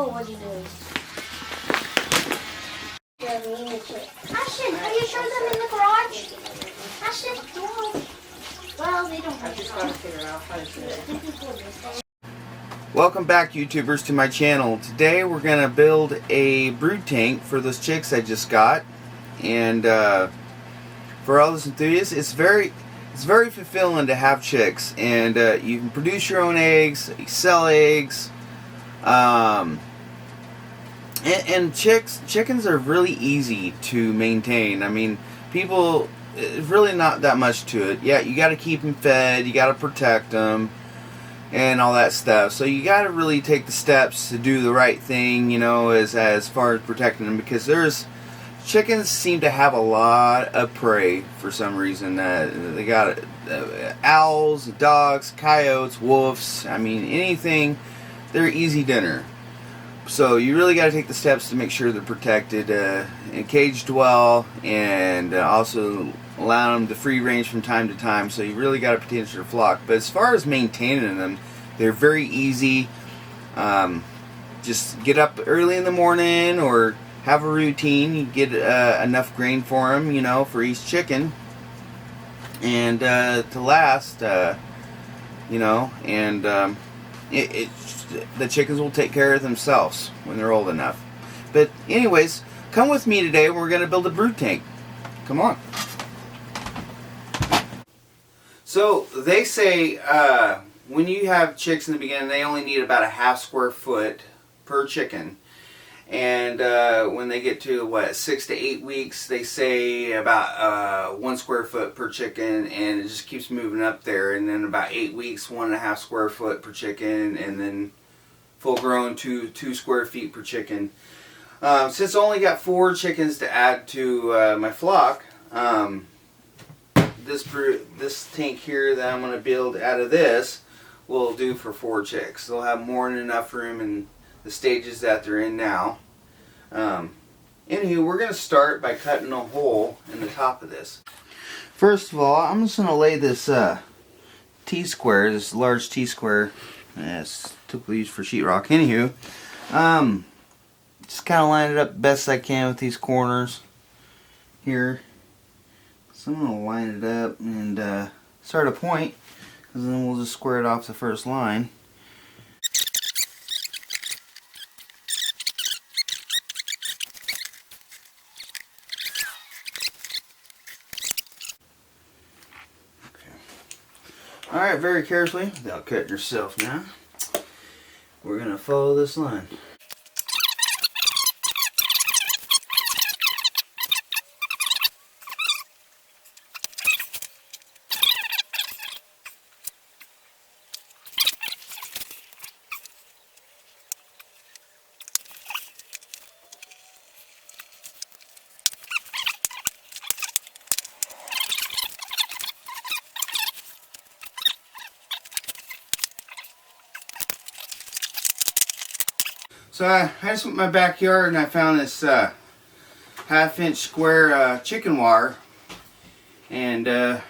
Oh, what'd you do? Ashton, have you shown them in the garage? Ashton, no. Well, they don't have to. Got to figure out how to do it. Welcome back, YouTubers, to my channel. Today we're going to build a brood tank for those chicks I just got. And for all those enthusiasts, it's very fulfilling to have chicks. And you can produce your own eggs, you sell eggs. And chickens are really easy to maintain. I mean, people, it's really not that much to it. Yeah, you got to keep them fed, you got to protect them, and all that stuff. So you got to really take the steps to do the right thing, you know, as far as protecting them, because chickens seem to have a lot of prey for some reason. They got owls, dogs, coyotes, wolves. I mean, anything. They're easy dinner. So you really got to take the steps to make sure they're protected, and caged well, and also allow them to free range from time to time. So you really got to protect your flock. But as far as maintaining them, they're very easy. Just get up early in the morning or have a routine. You get enough grain for them, you know, for each chicken, and to last, you know, and the chickens will take care of themselves when they're old enough. But anyways, come with me today. We're going to build a brood tank. Come on. So they say when you have chicks in the beginning, they only need about a ½ square foot per chicken. And when they get to, what, 6 to 8 weeks, they say about 1 square foot per chicken, and it just keeps moving up there. And then about 8 weeks, 1½ square foot per chicken, and then full grown to 2 square feet per chicken. Since I only got 4 chickens to add to my flock, this tank here that I'm going to build out of this will do for 4 chicks. They'll have more than enough room in the stages that they're in now. Anywho, we're going to start by cutting a hole in the top of this. First of all, I'm just going to lay this T-square, this large T-square, it's typically used for sheetrock. Anywho, just kind of line it up best I can with these corners here. So I'm going to line it up and start a point, because then we'll just square it off the first line. Alright, very carefully, without cutting yourself now, we're going to follow this line. So I just went in my backyard and I found this ½ inch square chicken wire, and I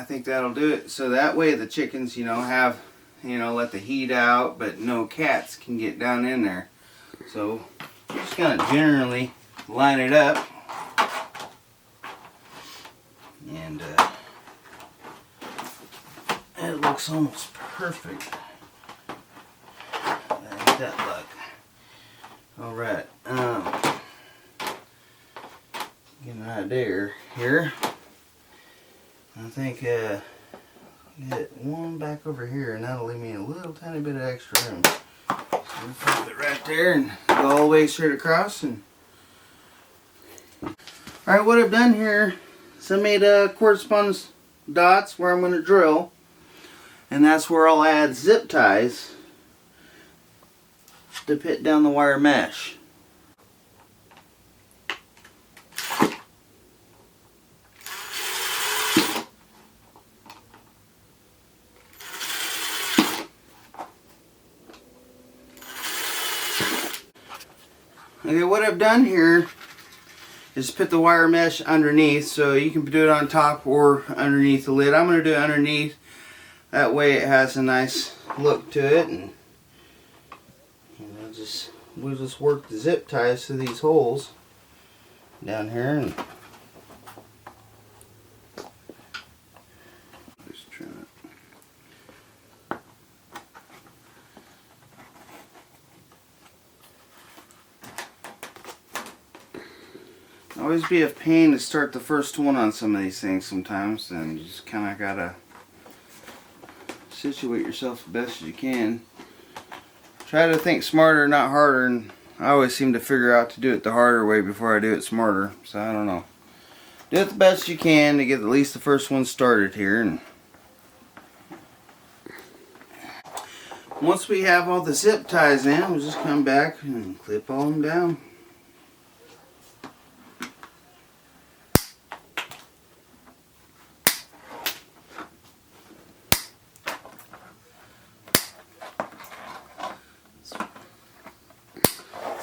think that'll do it. So that way the chickens, you know, have, you know, let the heat out, but no cats can get down in there. So just kind of generally line it up, and it looks almost perfect. That luck. Alright, get an idea here. I think get one back over here, and that'll leave me a little tiny bit of extra room. So we'll put it right there and go all the way straight across. And alright, what I've done here is I made correspondence dots where I'm going to drill, and that's where I'll add zip ties to put down the wire mesh. Okay, what I've done here is put the wire mesh underneath, so you can do it on top or underneath the lid. I'm going to do it underneath, that way it has a nice look to it. And we'll just work the zip ties to these holes down here and just try it. Always be a pain to start the first one on some of these things sometimes, and you just kind of gotta situate yourself the best as you can. Try to think smarter, not harder, and I always seem to figure out to do it the harder way before I do it smarter, so I don't know. Do it the best you can to get at least the first one started here. And once we have all the zip ties in, we'll just come back and clip all them down.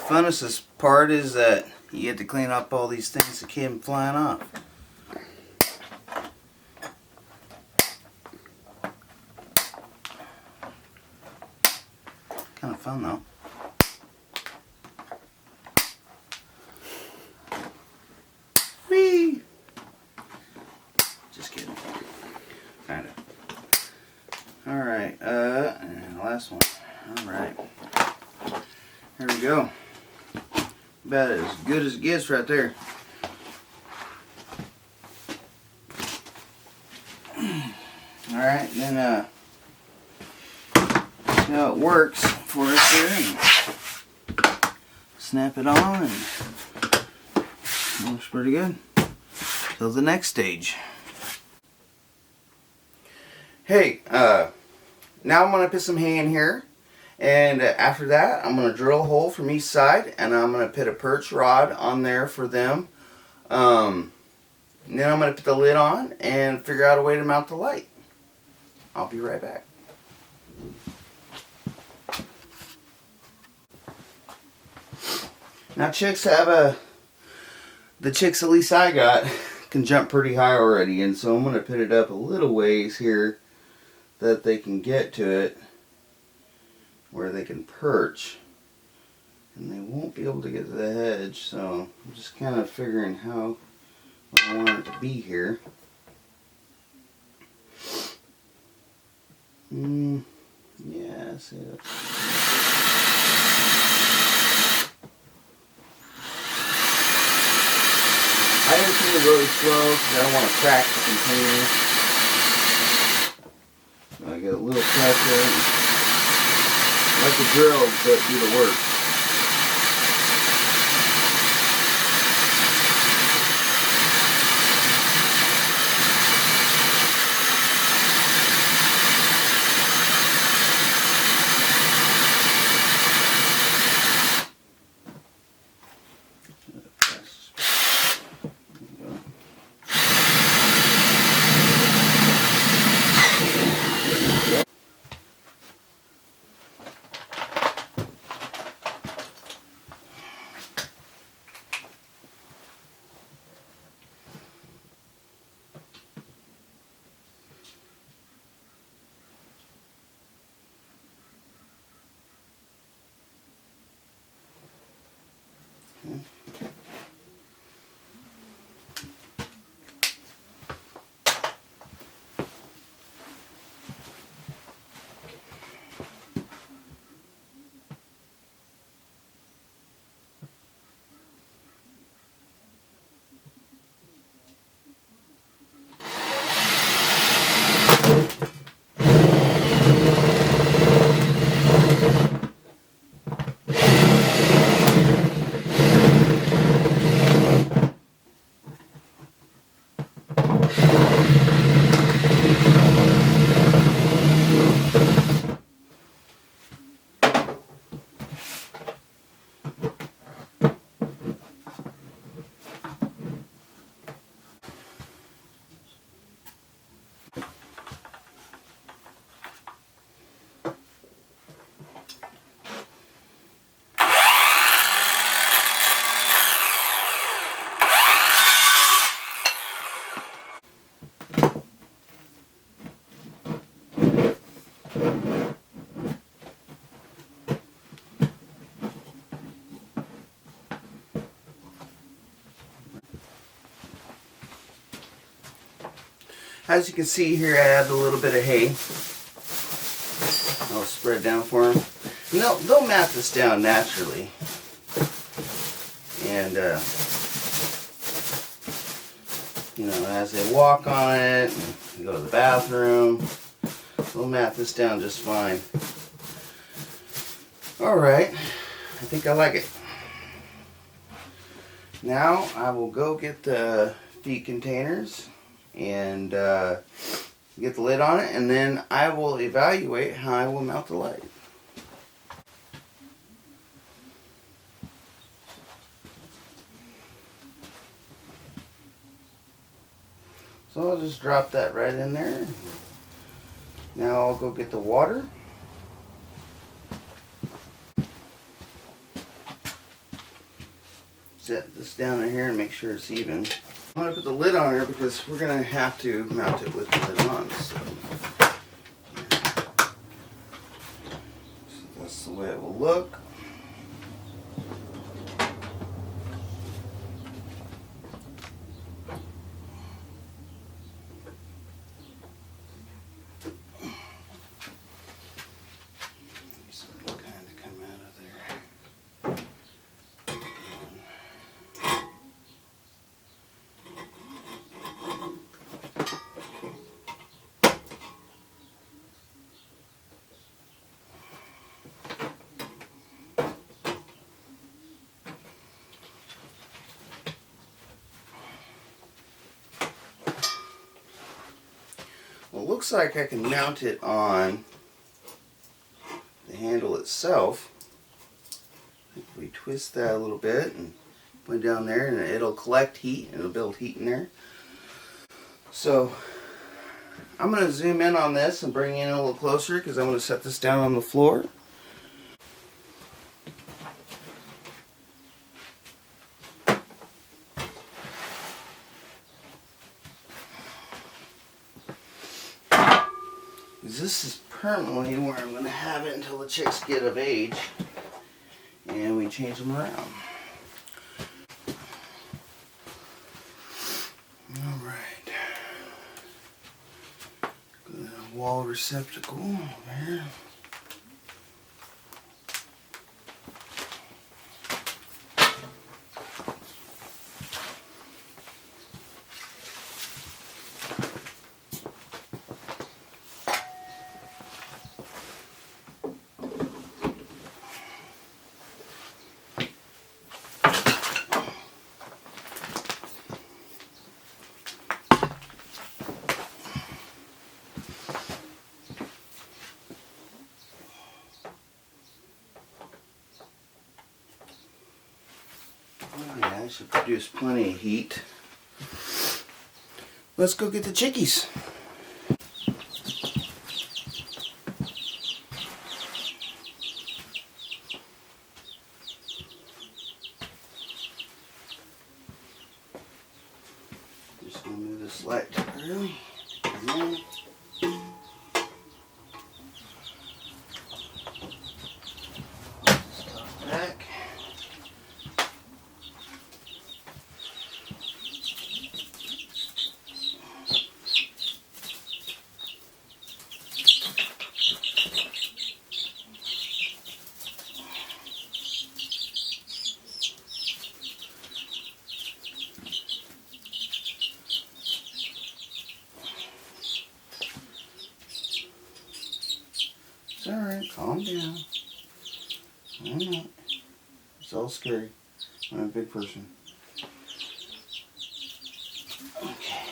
Funnest part is that you get to clean up all these things that came flying off. Kind of fun though. Whee! Just kidding. Kind of. Alright, and last one. Alright. There we go. About as good as it gets right there. Alright, then see how it works for us here. And snap it on and it looks pretty good. So the next stage. Hey, now I'm going to put some hay in here. And after that, I'm going to drill a hole from each side, and I'm going to put a perch rod on there for them. And then I'm going to put the lid on and figure out a way to mount the light. I'll be right back. Now chicks have the chicks at least I got can jump pretty high already, and so I'm going to put it up a little ways here that they can get to it, where they can perch, and they won't be able to get to the hedge, so I'm just kind of figuring how I want it to be here. Yeah, see that. I am doing it really slow because I don't want to crack the container. So I get a little pressure. Let the drill do the work. As you can see here, I add a little bit of hay. I'll spread down for them. And they'll mat this down naturally. And, you know, as they walk on it, and go to the bathroom, they'll mat this down just fine. Alright, I think I like it. Now I will go get the feed containers and get the lid on it, and then I will evaluate how I will mount the light. So I'll just drop that right in there. Now I'll go get the water. Set this down in here and make sure it's even. I'm going to put the lid on here because we're going to have to mount it with the lid on. So that's the way it will look. Well, it looks like I can mount it on the handle itself. If we twist that a little bit and put it down there, and it'll collect heat and it'll build heat in there. So I'm going to zoom in on this and bring it in a little closer because I'm going to set this down on the floor. This is permanently where I'm going to have it until the chicks get of age and we change them around. Alright. Wall receptacle over here. Yeah, should produce plenty of heat. Let's go get the chickies. Just gonna move this light early. Stop back. It's alright, calm down. I'm not. It's all scary. I'm a big person. Okay.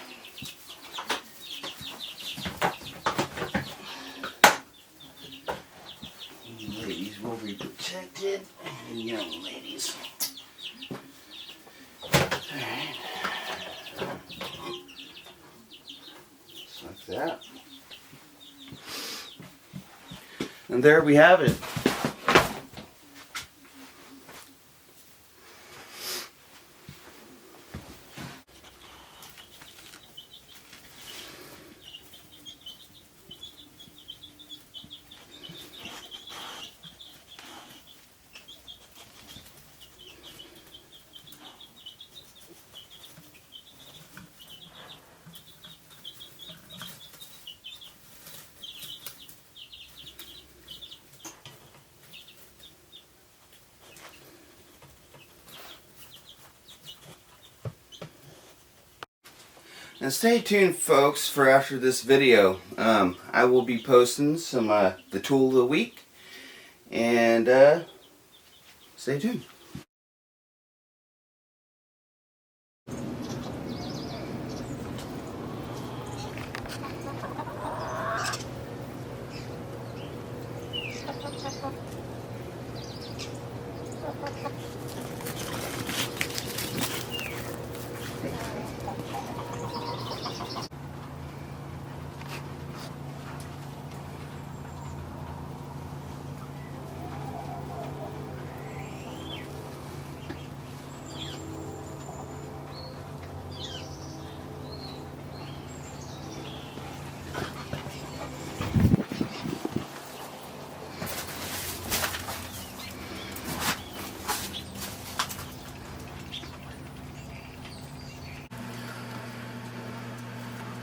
Ladies will be protected, and young ladies. Alright. Just like that. And there we have it. And stay tuned, folks, for after this video. I will be posting some the tool of the week, and stay tuned.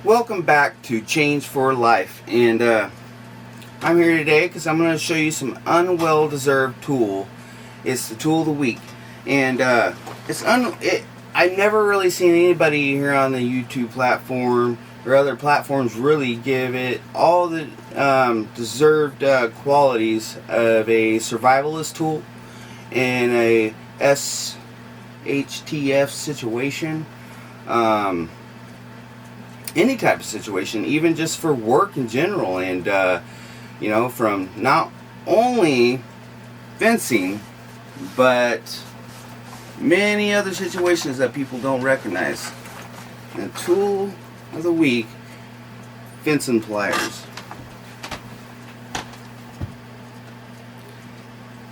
Welcome back to Change for Life, and I'm here today because I'm going to show you some unwell-deserved tool. It's the tool of the week, and I never really seen anybody here on the YouTube platform or other platforms really give it all the deserved qualities of a survivalist tool in a SHTF situation. Any type of situation, even just for work in general, and you know, from not only fencing but many other situations that people don't recognize. The tool of the week: fencing pliers.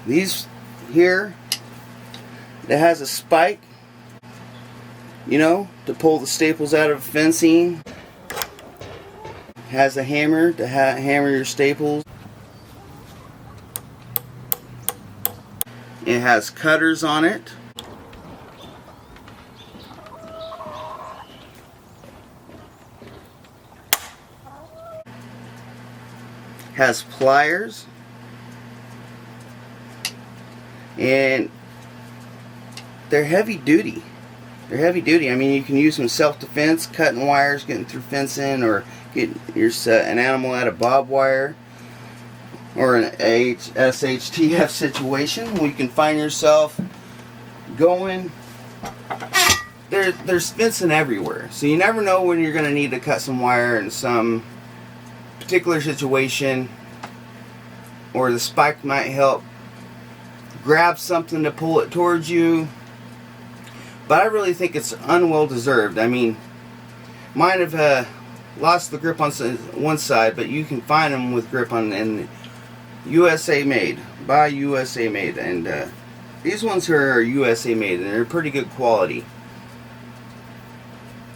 These here, that has a spike, you know, to pull the staples out of fencing. Has a hammer to hammer your staples. It has cutters on it. Has pliers. And they're heavy duty. They're heavy duty. I mean, you can use them self-defense, cutting wires, getting through fencing, or getting an animal out of barbed wire, or an SHTF situation where you can find yourself going. There's fencing everywhere, so you never know when you're going to need to cut some wire in some particular situation, or the spike might help grab something to pull it towards you. But I really think it's unwell deserved. I mean, mine have lost the grip on one side, but you can find them with grip on, and USA made, by USA made, and these ones here are USA made, and they're pretty good quality.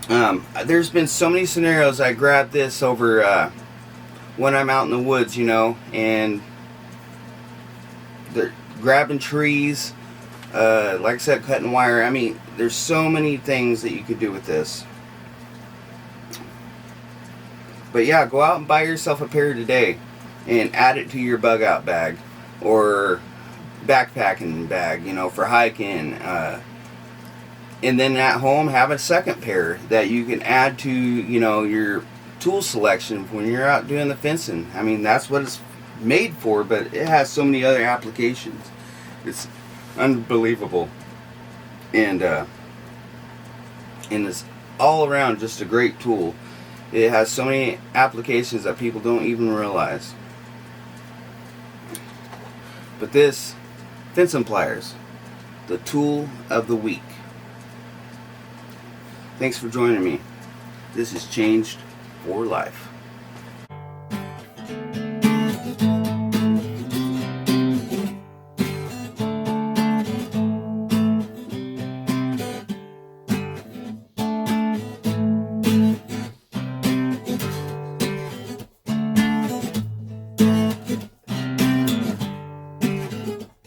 There's been so many scenarios I grabbed this over when I'm out in the woods, you know, and they're grabbing trees, like I said, cutting wire. I mean, there's so many things that you could do with this. But yeah, go out and buy yourself a pair today and add it to your bug out bag or backpacking bag, you know, for hiking. And then at home, have a second pair that you can add to, you know, your tool selection when you're out doing the fencing. I mean, that's what it's made for, but it has so many other applications. It's unbelievable. And it's all around just a great tool. It has so many applications that people don't even realize. But this, fencing pliers, the tool of the week. Thanks for joining me. This is Changed for Life.